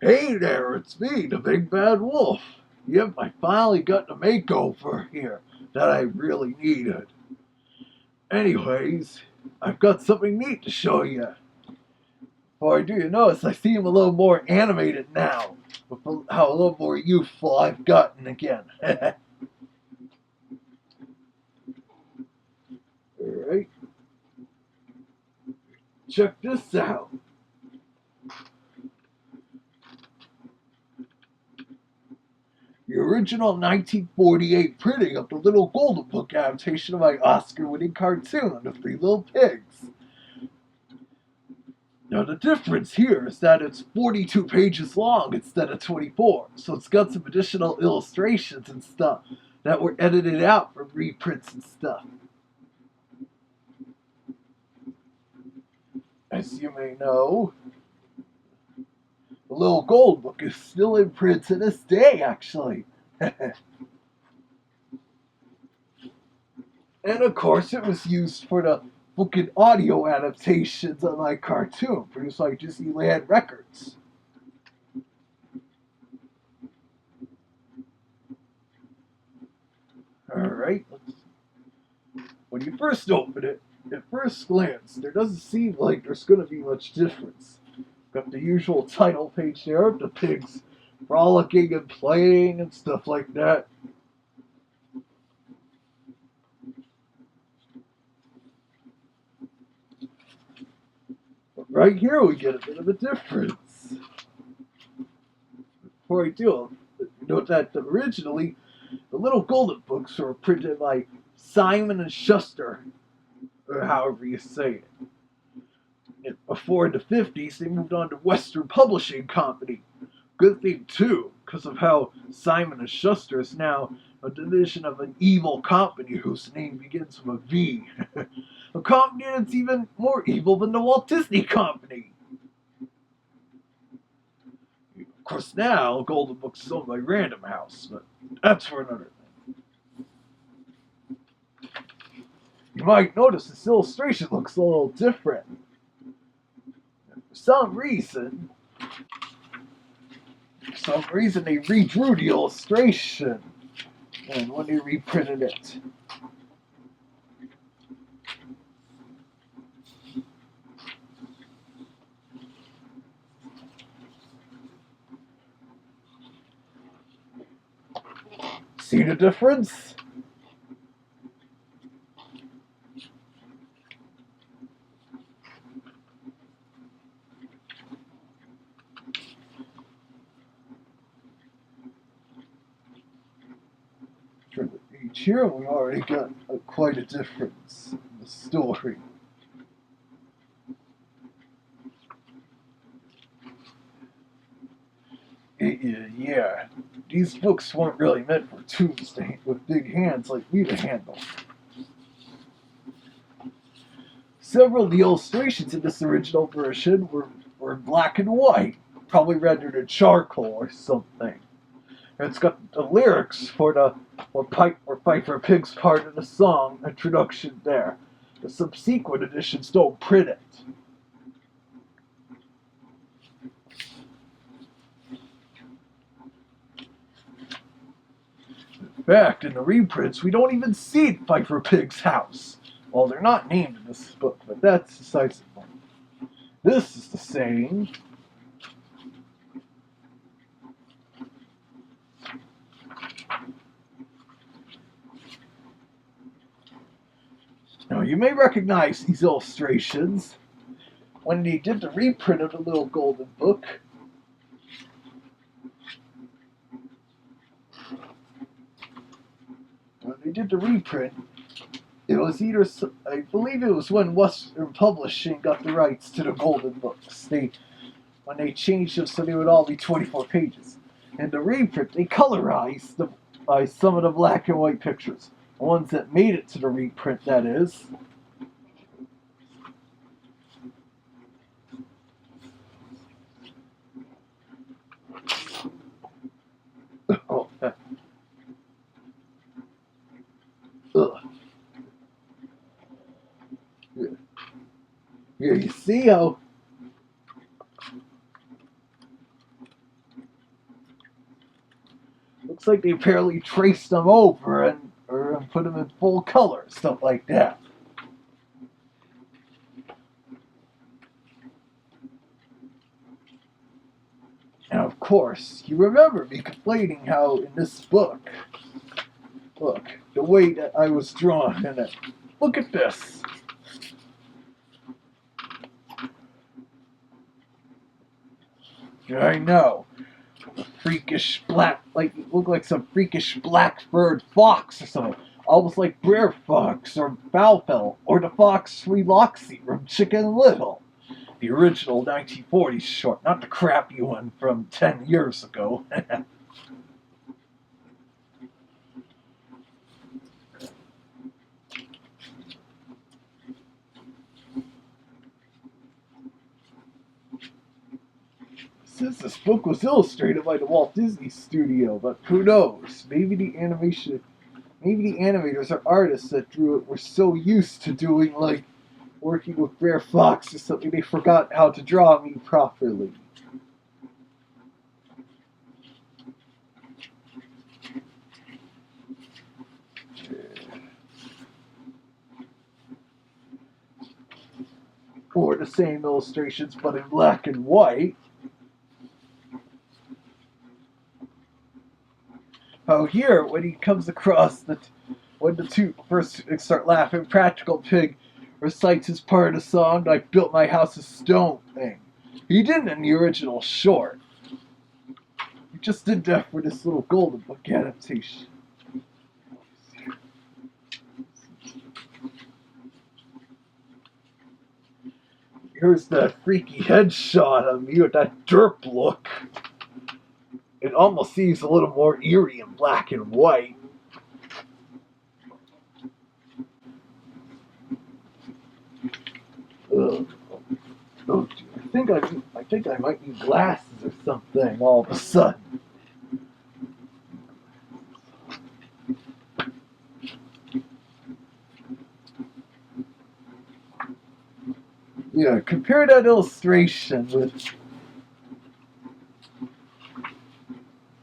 Hey there, it's me, the Big Bad Wolf. Yep, I finally got the makeover here that I really needed. Anyways, I've got something neat to show you. Before I do, you notice I seem a little more animated now, with how a little more youthful I've gotten again. Alright, check this out. The original 1948 printing of the Little Golden Book adaptation of my Oscar-winning cartoon, The Three Little Pigs. Now the difference here is that it's 42 pages long instead of 24, so it's got some additional illustrations and stuff that were edited out from reprints and stuff. As you may know, the Little Gold Book is still in print to this day, actually. And of course, it was used for the book and audio adaptations of my cartoon, produced by Disneyland Records. Alright, when you first open it, at first glance, there doesn't seem like there's going to be much difference. Got the usual title page there of the pigs frolicking and playing and stuff like that. But right here we get a bit of a difference. Before I do, note that originally the Little Golden Books were printed by Simon and Schuster, or however you say it. Before in the 50s, they moved on to Western Publishing Company. Good thing, too, because of how Simon and Schuster is now a division of an evil company whose name begins with a V. A company that's even more evil than the Walt Disney Company. Of course, now Golden Books is owned by Random House, but that's for another thing. You might notice this illustration looks a little different. For some reason, they redrew the illustration and when they reprinted it. See the difference? For each here, we already got quite a difference in the story. Yeah, these books weren't really meant for toons with big hands like me to handle. Several of the illustrations in this original version were black and white, probably rendered in charcoal or something. And it's got the lyrics for the Fight for Pigs part of the song introduction there. The subsequent editions don't print it. In fact, in the reprints, we don't even see Fight for Pig's house. Well, they're not named in this book, but that's besides the point. This is the same. Now, you may recognize these illustrations when they did the reprint of the Little Golden Book. When they did the reprint, it was either, I believe it was when Western Publishing got the rights to the Golden Books. When they changed them so they would all be 24 pages. In the reprint, they colorized some of the black and white pictures. The ones that made it to the reprint, that is. Oh, ugh. Yeah, you see how Looks like they apparently traced them over and or put them in full color, stuff like that. And of course, you remember me complaining how in this book, look, the way that I was drawn in it. Look at this. I know. A freakish black, like, it looked like some freakish black-furred fox or something. Almost like Brer Fox or Balfell or the fox Loxy from Chicken Little. The original 1940s short, not the crappy one from 10 years ago. Since this book was illustrated by the Walt Disney Studio, but who knows? Maybe the animators or artists that drew it were so used to doing, like, working with Brer Fox or something, they forgot how to draw me properly. Or the same illustrations, but in black and white. Oh, here, when he comes across when the two first start laughing, Practical Pig recites his part of the song, I built my house of stone thing. He didn't in the original short. He just did that for this little Golden Book adaptation. Here's that freaky headshot of me with that derp look. It almost seems a little more eerie in black and white. Ugh. Oh, I think I might need glasses or something all of a sudden. Yeah, compare that illustration with,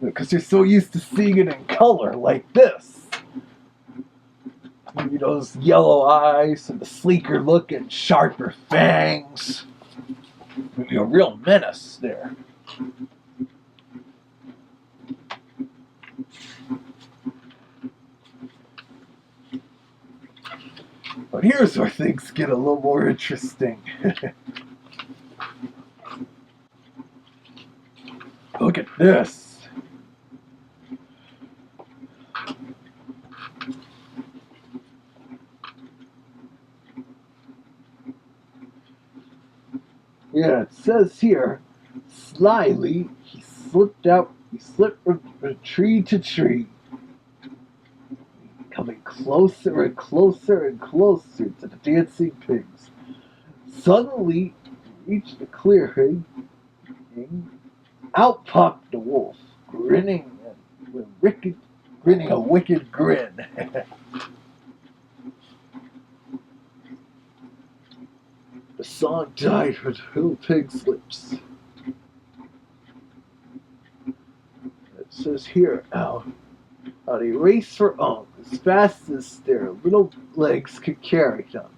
because you're so used to seeing it in color like this. Maybe those yellow eyes and the sleeker look and sharper fangs. Maybe a real menace there. But here's where things get a little more interesting. Look at this. Yeah, it says here, slyly he slipped from tree to tree, coming closer and closer and closer to the dancing pigs. Suddenly, he reached the clearing. Out popped the wolf, grinning a wicked grin. The song died with Little Pig's lips. It says here, how they raced for home as fast as their little legs could carry them.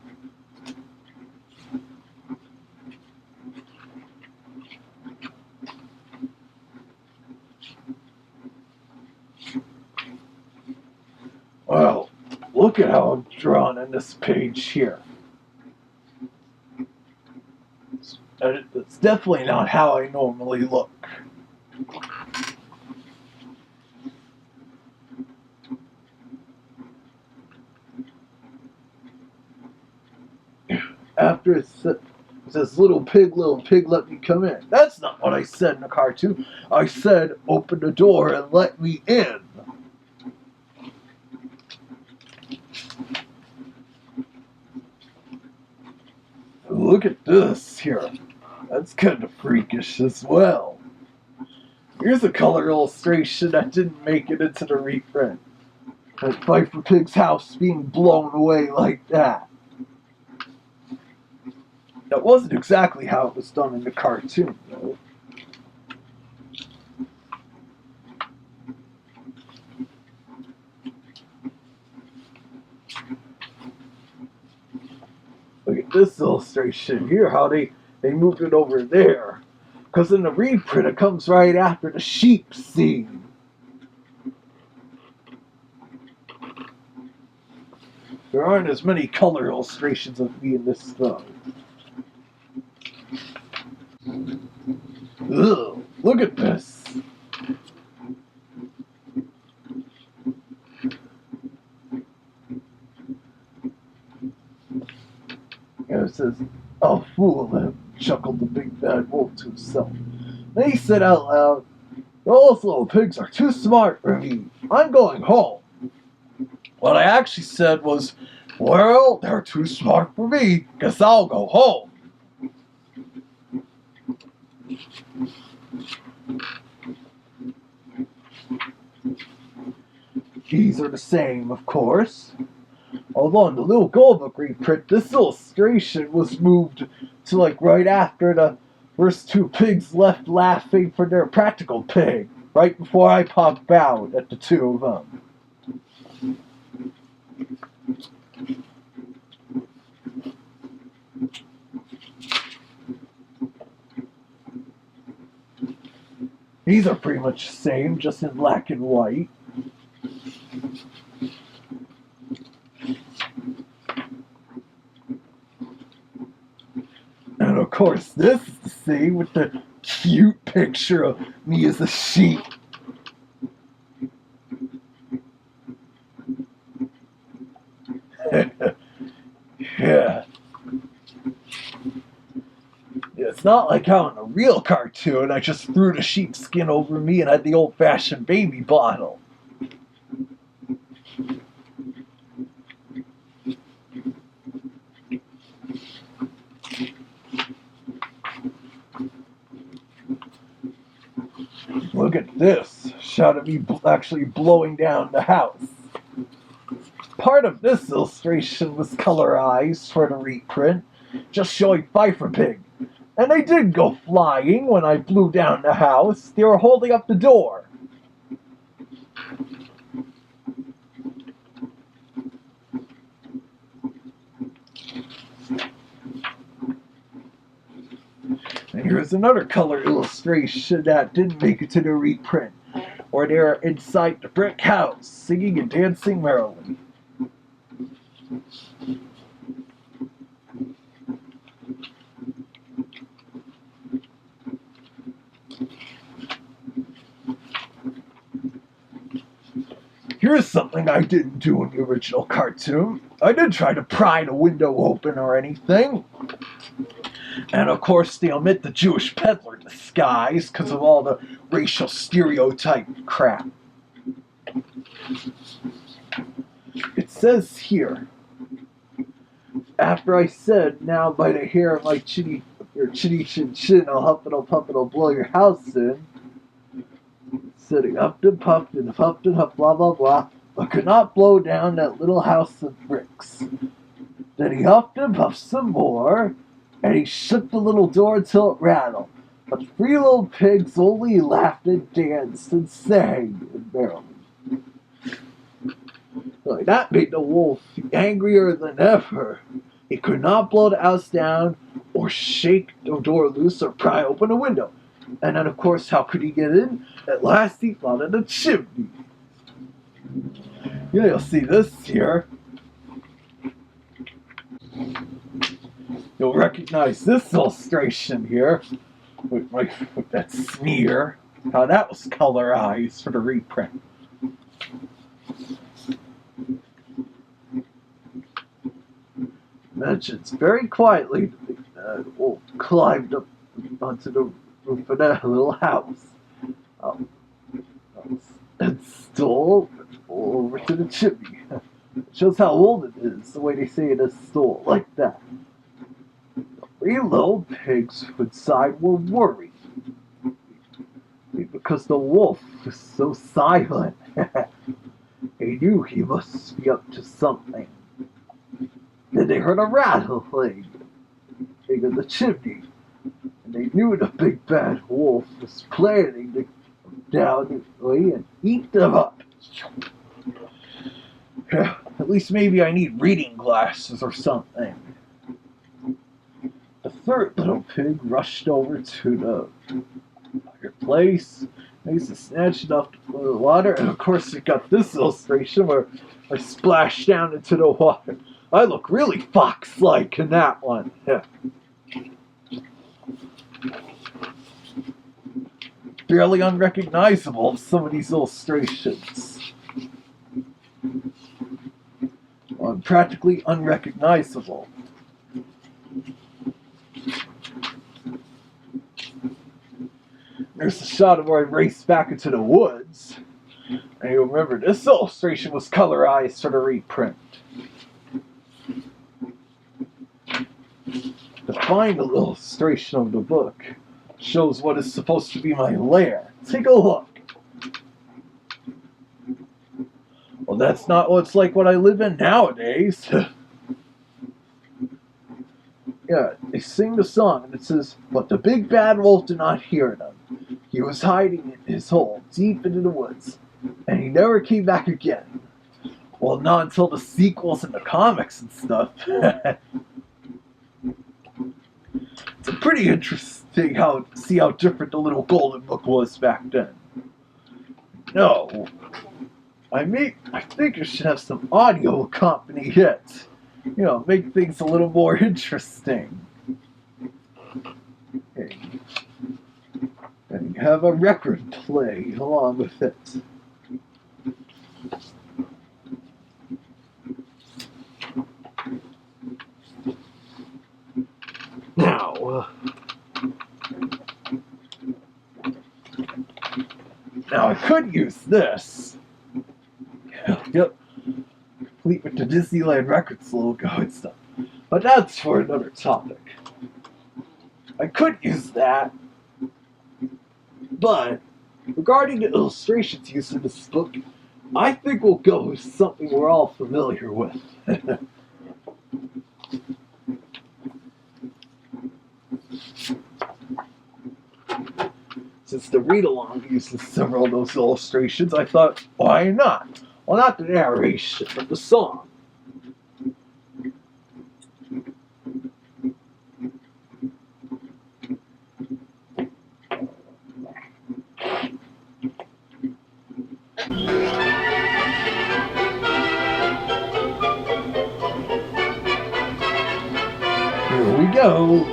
Well, look at how I'm drawn on this page here. It's definitely not how I normally look. After it says, little pig, let me come in. That's not what I said in the cartoon. I said, open the door and let me in. Look at this here. That's kind of freakish as well. Here's a color illustration that didn't make it into the reprint. That Pfeiffer Pig's house being blown away like that. That wasn't exactly how it was done in the cartoon, though. this illustration here, how they moved it over there. Because in the reprint, it comes right after the sheep scene. There aren't as many color illustrations of me in this though. Ugh, look at this. And it says, "Oh, fool him," chuckled the big bad wolf to himself. Then he said out loud, "Those little pigs are too smart for me. I'm going home." What I actually said was, "Well, they're too smart for me. Guess I'll go home." These are the same, of course. Although in the Little Gold Book reprint, this illustration was moved to like right after the first two pigs left laughing for their practical pig, right before I popped out at the two of them. These are pretty much the same, just in black and white. And of course, this is the same with the cute picture of me as a sheep. Yeah. It's not like how in a real cartoon I just threw the sheepskin over me and had the old-fashioned baby bottle. Look at this shot of me actually blowing down the house. Part of this illustration was colorized for the reprint, just showing Pfeiffer Pig. And they did go flying when I blew down the house. They were holding up the door. And here's another color illustration that didn't make it to the reprint, where they're inside the brick house, singing and dancing merrily. Here's something I didn't do in the original cartoon. I didn't try to pry the window open or anything. And of course, they omit the Jewish peddler disguise because of all the racial stereotype crap. It says here, after I said, "Now by the hair of my chinny chin chin, I'll huff and I'll puff and I'll blow your house in," said he huffed and puffed and huffed and huffed, blah blah blah, but could not blow down that little house of bricks. Then he huffed and puffed some more, and he shook the little door until it rattled. But the three little pigs only laughed and danced and sang merrily. Like that made the wolf angrier than ever. He could not blow the house down, or shake the door loose, or pry open a window. And then, of course, how could he get in? At last he thought of the chimney. Yeah, you'll see this here. You'll recognize this illustration here with that smear. How that was colorized for the reprint. Mentions very quietly the wolf climbed up onto the roof of that little house and stole over to the chimney. It shows how old it is, the way they say it is stole, like that. The three little pigs inside were worried because the wolf was so silent. They knew he must be up to something. Then they heard a rattling in the chimney, and they knew the big bad wolf was planning to come down and eat them up. At least maybe I need reading glasses or something. third little pig rushed over to the fireplace. Makes it snatched it off the water, and of course it got this illustration where I splashed down into the water. I look really fox-like in that one. Yeah. Barely unrecognizable of some of these illustrations. Practically unrecognizable. There's a shot of where I raced back into the woods. And you remember this illustration was colorized for the reprint. The final illustration of the book shows what is supposed to be my lair. Take a look. Well, that's not what it's like what I live in nowadays. Yeah, they sing the song and it says, "But the big bad wolf did not hear them. He was hiding in his hole deep into the woods, and he never came back again." Well, not until the sequels and the comics and stuff. It's pretty interesting see how different the little golden book was back then. No, I think you should have some audio accompany it. You know, make things a little more interesting. Okay. And have a record play along with it. Now I could use this. Yep. Complete with the Disneyland Records logo and stuff. But that's for another topic. I could use that. But regarding the illustrations used in this book, I think we'll go with something we're all familiar with. Since the read-along uses several of those illustrations, I thought, why not? Well, not the narration, but the song. Here we go.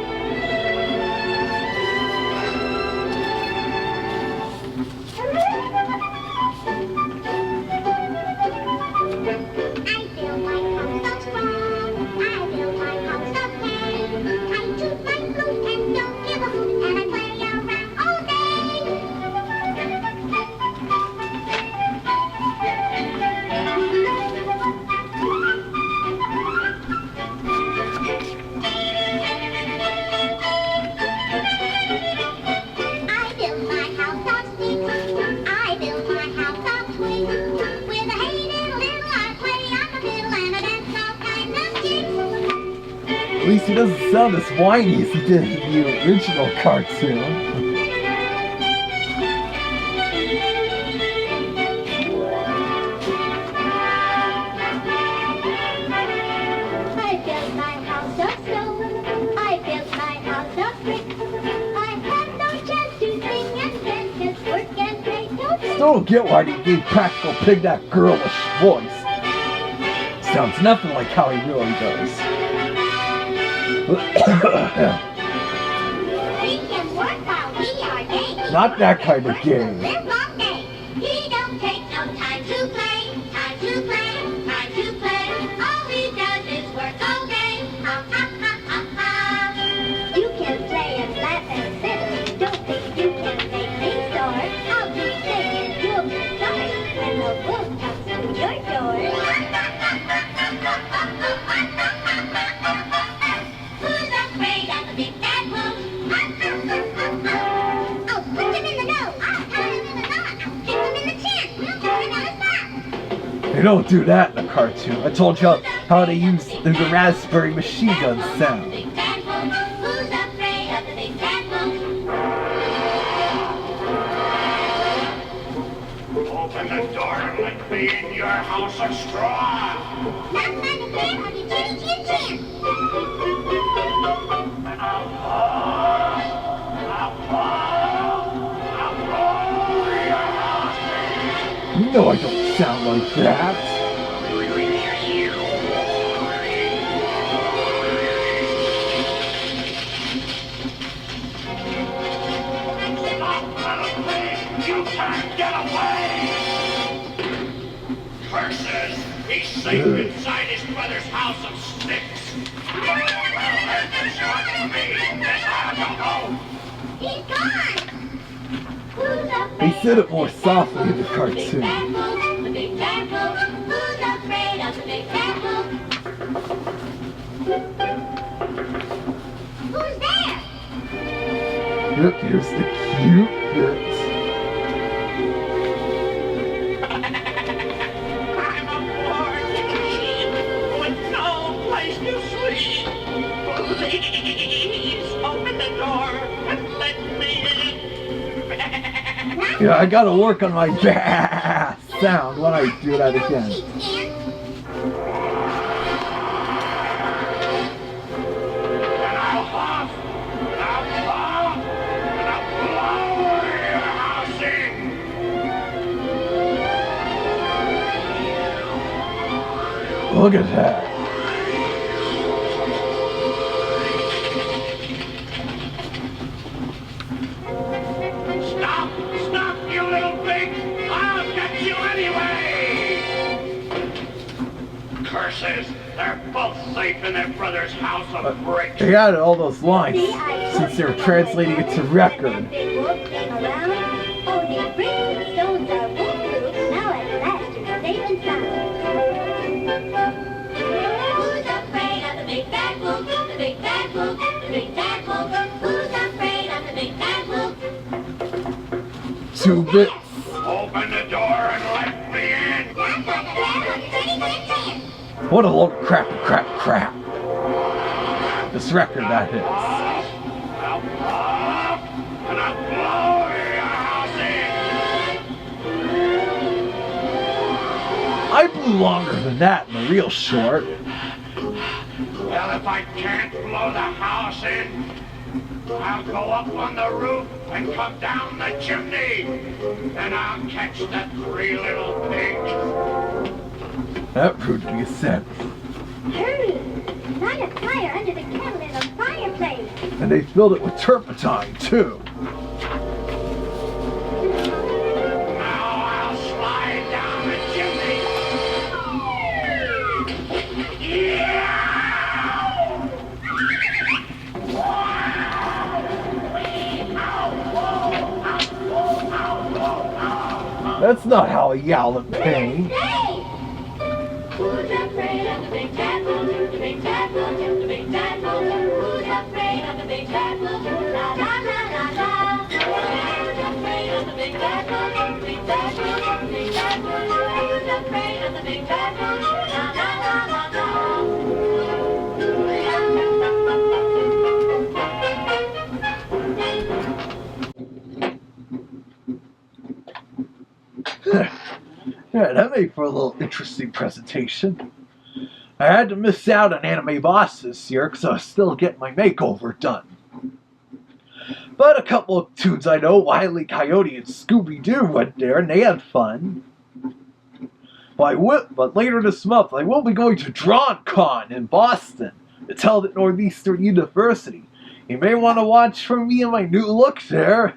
At least he doesn't sound as whiny as he did in the original cartoon. Still don't get why they gave Practical Pig that girlish voice. Sounds nothing like how he really does. Not that kind of game. He don't take no time to play, time to play, time to play. All he does is work all day. Ha ha ha ha ha. You can play and laugh and sit. Don't think you can make me sore. I'll be sick and you'll be sorry when the wolf comes to your door. Who's afraid of the big bad wolf? Oh, punch him in the nose. I'll punch him in the nose. I'll kick him in the chin. We'll kick him in the spot. They don't do that in the cartoon. I told you how they use the raspberry machine gun sound. Big bad wolf. Who's afraid of the big bad wolf? Open the door and let me in your house of straw. Knock on the head of your chinny chin chin. No, I don't sound like that. You can't get away! Curses! He's safe inside his brother's house of sticks! Well, there's this one for me! This I don't know! He's gone! Who's afraid They said it more of the big softly in the bad wolf? The big cartoon. bad wolf, the big bad wolf. Who's afraid of the big bad wolf? Who's there? Look, here's the cute bits. I'm a poor sheep with no place to sleep. Please open the door and let me in. Yeah, I gotta work on my bass sound when I do that again. And I'll huff, and I'll puff, and I'll blow your house in. Look at that. Stop! Stop, you little pig! I'll get you anyway! Curses! They're both safe in their brother's house of bricks. They added all those lines since they were translating it to record. That big wolf came around. Oh, the bricks and stones are wolf-proof. Now at last you're safe and sound. Who's afraid of the big bad wolf? The big bad wolf, the big bad wolf. Who's afraid of the big bad wolf? 2 bits. Open the door and let me in! That's like a man on 30 minutes in. What a load of crap. This record, that is. I'll puff, and I'll blow your house in! I blew longer than that in the real short. Well, if I can't blow the house in, I'll go up on the roof and come down the chimney, and I'll catch the 3 little pigs. That proved to be a sense. Hurry! Light a fire under the kettle in the fireplace. And they filled it with turpentine, too. Now I'll slide down the chimney. That's not how I yell in pain. Hey! Who's afraid of the big bad wolf? The big bad wolf, the big bad wolf. Who's afraid of the big bad wolf? La la la la la. Who's afraid of the big bad wolf? The big bad wolf, the big bad wolf. Who's afraid of the big bad wolf? La la la la Yeah, that made for a little interesting presentation. I had to miss out on Anime Boss this year because I was still getting my makeover done. But a couple of tunes I know, Wile E. Coyote and Scooby-Doo, went there and they had fun. But later this month, I will be going to DrawCon in Boston. It's held at Northeastern University. You may want to watch for me and my new look there.